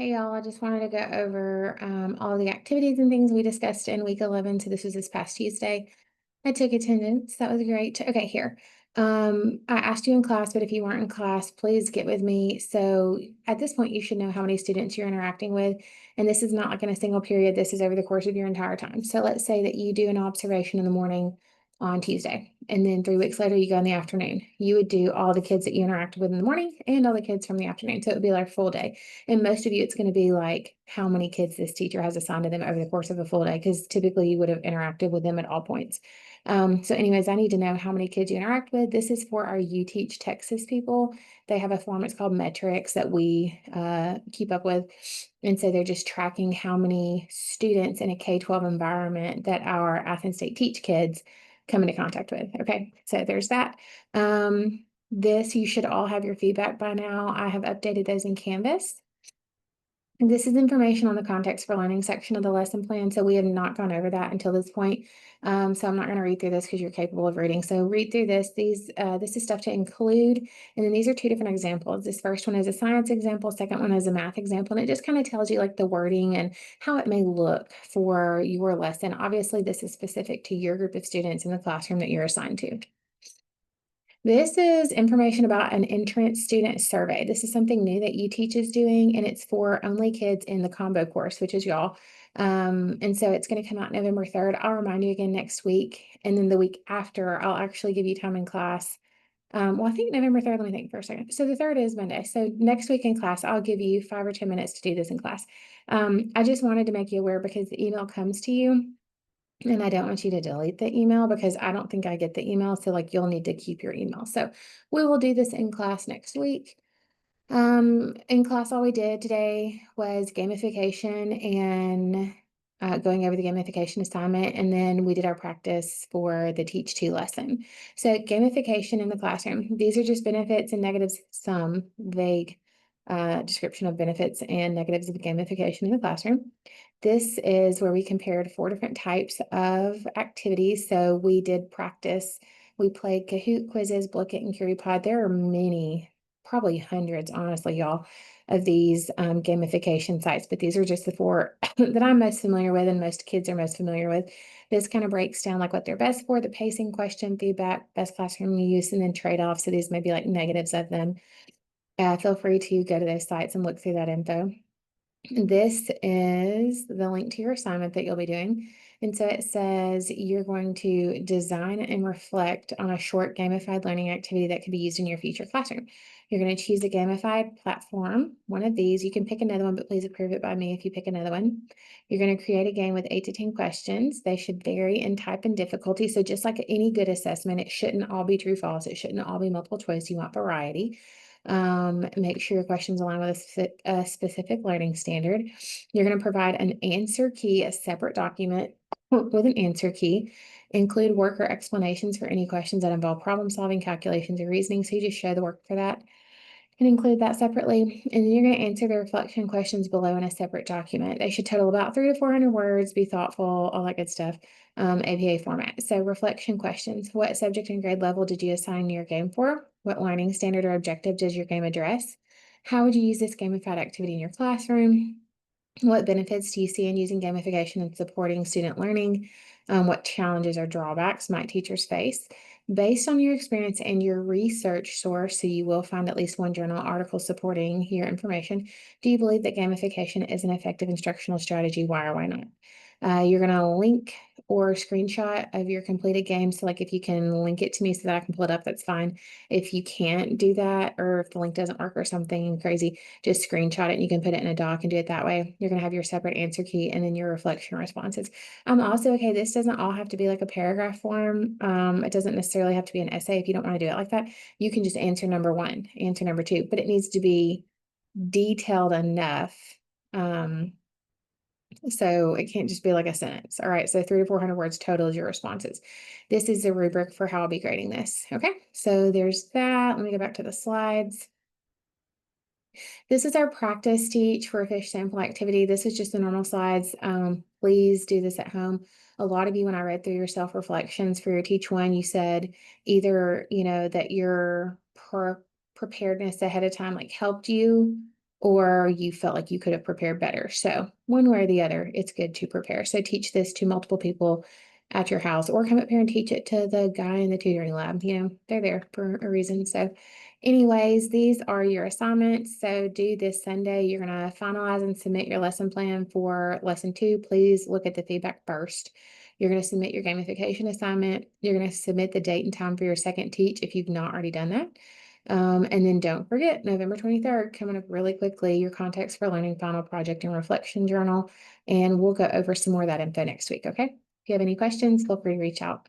Hey y'all, I just wanted to go over all the activities and things we discussed in week 11. So this was this past Tuesday. I took attendance. That was great. Okay, here. I asked you in class, but if you weren't in class, please get with me. So at this point, you should know how many students you're interacting with. And this is not like in a single period. This is over the course of your entire time. So let's say that you do an observation in the morning on Tuesday, and then 3 weeks later, you go in the afternoon. You would do all the kids that you interacted with in the morning and all the kids from the afternoon. So it would be like a full day. And most of you, it's going to be like how many kids this teacher has assigned to them over the course of a full day, because typically you would have interacted with them at all points. So anyways, I need to know how many kids you interact with. This is for our You Teach Texas people. They have a form, it's called Metrics, that we keep up with. And so they're just tracking how many students in a K-12 environment that our Athens State Teach kids come into contact with. Okay, so there's that. This, you should all have your feedback by now. I have updated those in Canvas. And this is information on the context for learning section of the lesson plan. So we have not gone over that until this point. So I'm not going to read through this because you're capable of reading. So read through this. This is stuff to include. And then these are two different examples. This first one is a science example. Second one is a math example. And it just kind of tells you like the wording and how it may look for your lesson. Obviously, this is specific to your group of students in the classroom that you're assigned to. This is information about an entrance student survey. This is something new that You Teach is doing, and it's for only kids in the combo course, which is y'all. And so it's going to come out November 3rd. I'll remind you again next week. And then the week after, I'll actually give you time in class. Well, I think November 3rd, let me think for a second. So the 3rd is Monday. So next week in class, I'll give you 5 or 10 minutes to do this in class. I just wanted to make you aware because the email comes to you. And I don't want you to delete the email because I don't think I get the email. So like you'll need to keep your email. So we will do this in class next week. In class, all we did today was gamification and going over the gamification assignment. And then we did our practice for the Teach 2 lesson. So gamification in the classroom. These are just benefits and negatives, some vague description of benefits and negatives of gamification in the classroom. This is where we compared 4 different types of activities. So we did practice. We played Kahoot quizzes, Blooket, and CurryPod. There are many, probably hundreds, honestly, y'all, of these gamification sites, but these are just the 4 that I'm most familiar with and most kids are most familiar with. This kind of breaks down like what they're best for, the pacing, question, feedback, best classroom use, and then trade-offs. So these may be like negatives of them. Feel free to go to those sites and look through that info. This is the link to your assignment that you'll be doing. And so it says you're going to design and reflect on a short gamified learning activity that could be used in your future classroom. You're going to choose a gamified platform, one of these. You can pick another one, but please approve it by me if you pick another one. You're going to create a game with 8 to 10 questions. They should vary in type and difficulty. So just like any good assessment, it shouldn't all be true, false. It shouldn't all be multiple choice. You want variety. Make sure your questions align with a specific learning standard. You're going to provide an answer key, a separate document with an answer key. Include work or explanations for any questions that involve problem solving, calculations, or reasoning. So you just show the work for that and include that separately. And then you're going to answer the reflection questions below in a separate document. They should total about 300 to 400 words, be thoughtful, all that good stuff. APA format. So reflection questions. What subject and grade level did you assign your game for? What learning standard or objective does your game address? How would you use this gamified activity in your classroom? What benefits do you see in using gamification and supporting student learning? What challenges or drawbacks might teachers face? Based on your experience and your research source, so you will find at least one journal article supporting your information, do you believe that gamification is an effective instructional strategy? Why or why not? You're going to link or screenshot of your completed game. So like if you can link it to me so that I can pull it up, that's fine. If you can't do that, or if the link doesn't work or something crazy, just screenshot it and you can put it in a doc and do it that way. You're going to have your separate answer key and then your reflection responses. Also, okay, this doesn't all have to be like a paragraph form. It doesn't necessarily have to be an essay if you don't want to do it like that. You can just answer number 1, answer number 2, but it needs to be detailed enough. So it can't just be like a sentence. All right, so 300 to 400 words total is your responses. This is the rubric for how I'll be grading this. Okay, so there's that. Let me go back to the slides. This is our practice teach for a fish sample activity. This is just the normal slides. Please do this at home. A lot of you, when I read through your self-reflections for your Teach 1, you said either, that your preparedness ahead of time like helped you or you felt like you could have prepared better. So one way or the other, it's good to prepare. So teach this to multiple people at your house, or come up here and teach it to the guy in the tutoring lab. They're there for a reason. So anyways, these are your assignments. So due this Sunday, you're going to finalize and submit your lesson plan for lesson 2. Please look at the feedback first. You're going to submit your gamification assignment. You're going to submit the date and time for your second teach if you've not already done that. And then don't forget, November 23rd, coming up really quickly, your Context for Learning final project and reflection journal. And we'll go over some more of that info next week, okay? If you have any questions, feel free to reach out.